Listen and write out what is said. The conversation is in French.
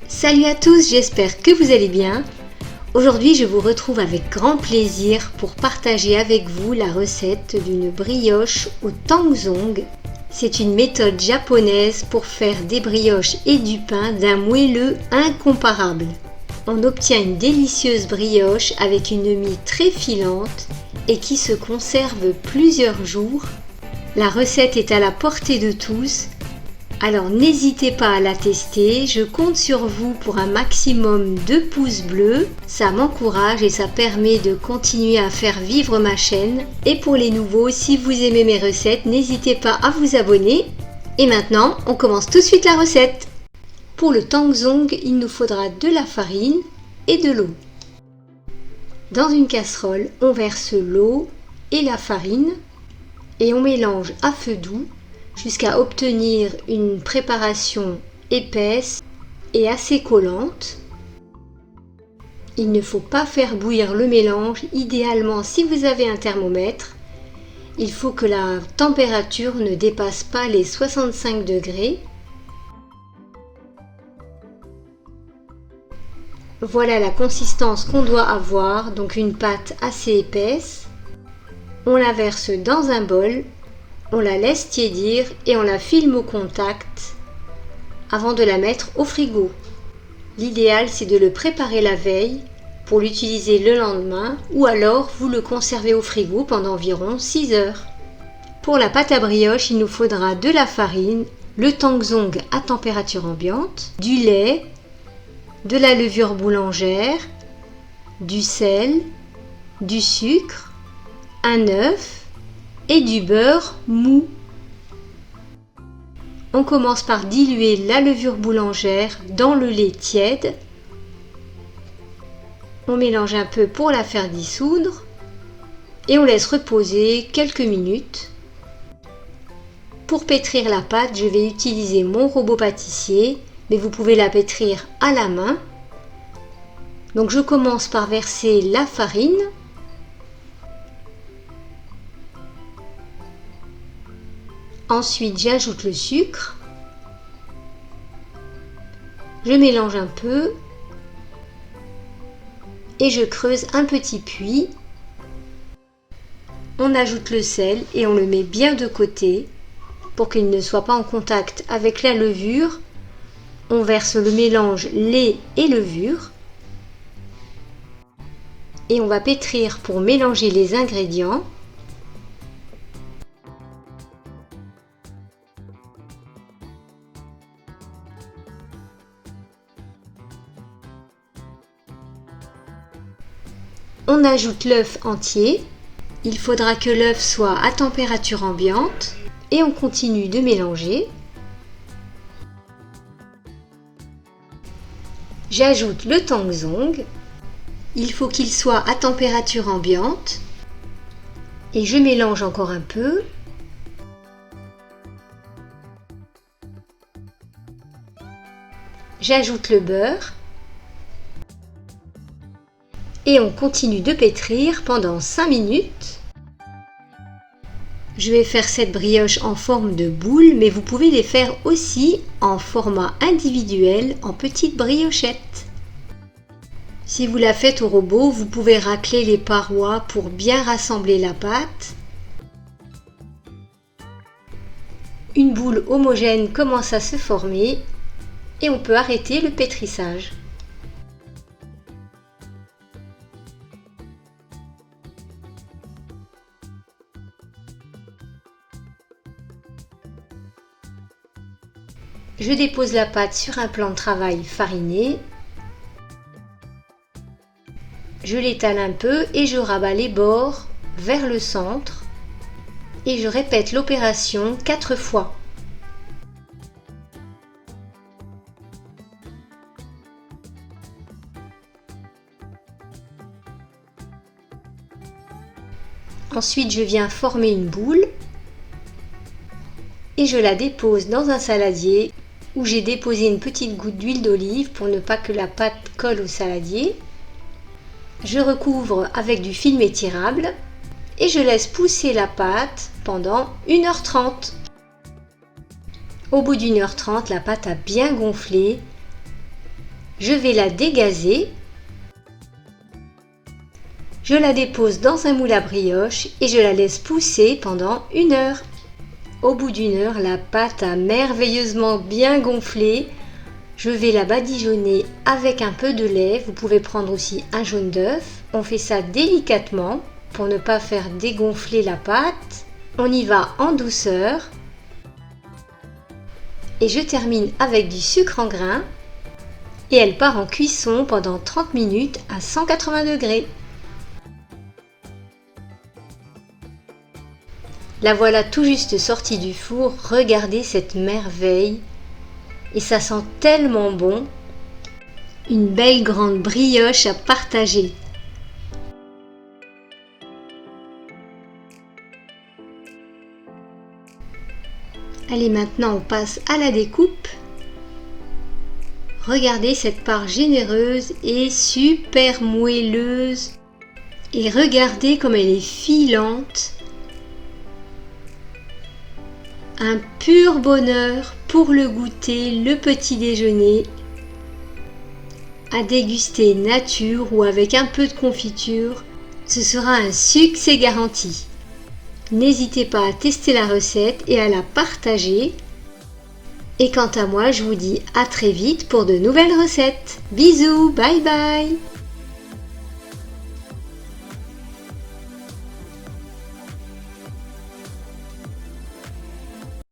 Salut à tous, j'espère que vous allez bien. Aujourd'hui, je vous retrouve avec grand plaisir pour partager avec vous la recette d'une brioche au tangzong. C'est une méthode japonaise pour faire des brioches et du pain d'un moelleux incomparable. On obtient une délicieuse brioche avec une mie très filante et qui se conserve plusieurs jours. La recette est à la portée de tous. Alors n'hésitez pas à la tester, je compte sur vous pour un maximum de pouces bleus, ça m'encourage et ça permet de continuer à faire vivre ma chaîne. Et pour les nouveaux, si vous aimez mes recettes, n'hésitez pas à vous abonner. Et maintenant, on commence tout de suite la recette. Pour le tangzong, il nous faudra de la farine et de l'eau. Dans une casserole, on verse l'eau et la farine et on mélange à feu doux jusqu'à obtenir une préparation épaisse et assez collante. Il ne faut pas faire bouillir le mélange. Idéalement, si vous avez un thermomètre, il faut que la température ne dépasse pas les 65 degrés. Voilà la consistance qu'on doit avoir, donc une pâte assez épaisse. On la verse dans un bol. On la laisse tiédir et on la filme au contact avant de la mettre au frigo. L'idéal, c'est de le préparer la veille pour l'utiliser le lendemain ou alors vous le conservez au frigo pendant environ 6 heures. Pour la pâte à brioche, il nous faudra de la farine, le tangzong à température ambiante, du lait, de la levure boulangère, du sel, du sucre, un œuf et du beurre mou. On commence par diluer la levure boulangère dans le lait tiède. On mélange un peu pour la faire dissoudre et on laisse reposer quelques minutes. Pour pétrir la pâte, je vais utiliser mon robot pâtissier, mais vous pouvez la pétrir à la main. Donc je commence par verser la farine. Ensuite, j'ajoute le sucre. Je mélange un peu et je creuse un petit puits. On ajoute le sel et on le met bien de côté pour qu'il ne soit pas en contact avec la levure. On verse le mélange lait et levure et on va pétrir pour mélanger les ingrédients. On ajoute l'œuf entier. Il faudra que l'œuf soit à température ambiante et on continue de mélanger. J'ajoute le tangzong. Il faut qu'il soit à température ambiante et je mélange encore un peu. J'ajoute le beurre. Et on continue de pétrir pendant 5 minutes. Je vais faire cette brioche en forme de boule, mais vous pouvez les faire aussi en format individuel, en petites briochettes. Si vous la faites au robot, vous pouvez racler les parois pour bien rassembler la pâte. Une boule homogène commence à se former et on peut arrêter le pétrissage. Je dépose la pâte sur un plan de travail fariné. Je l'étale un peu et je rabats les bords vers le centre et je répète l'opération 4 fois. Ensuite, je viens former une boule et je la dépose dans un saladier où j'ai déposé une petite goutte d'huile d'olive pour ne pas que la pâte colle au saladier. Je recouvre avec du film étirable et je laisse pousser la pâte pendant 1h30. Au bout d'1h30, la pâte a bien gonflé. Je vais la dégazer. Je la dépose dans un moule à brioche et je la laisse pousser pendant 1 heure. Au bout d'1 heure, la pâte a merveilleusement bien gonflé. Je vais la badigeonner avec un peu de lait. Vous pouvez prendre aussi un jaune d'œuf. On fait ça délicatement pour ne pas faire dégonfler la pâte. On y va en douceur. Et je termine avec du sucre en grains. Et elle part en cuisson pendant 30 minutes à 180 degrés. La voilà tout juste sortie du four. Regardez cette merveille. Et ça sent tellement bon. Une belle grande brioche à partager. Allez, maintenant on passe à la découpe. Regardez cette part généreuse et super moelleuse. Et regardez comme elle est filante. Un pur bonheur pour le goûter, le petit déjeuner. À déguster nature ou avec un peu de confiture, ce sera un succès garanti. N'hésitez pas à tester la recette et à la partager. Et quant à moi, je vous dis à très vite pour de nouvelles recettes. Bisous, bye bye!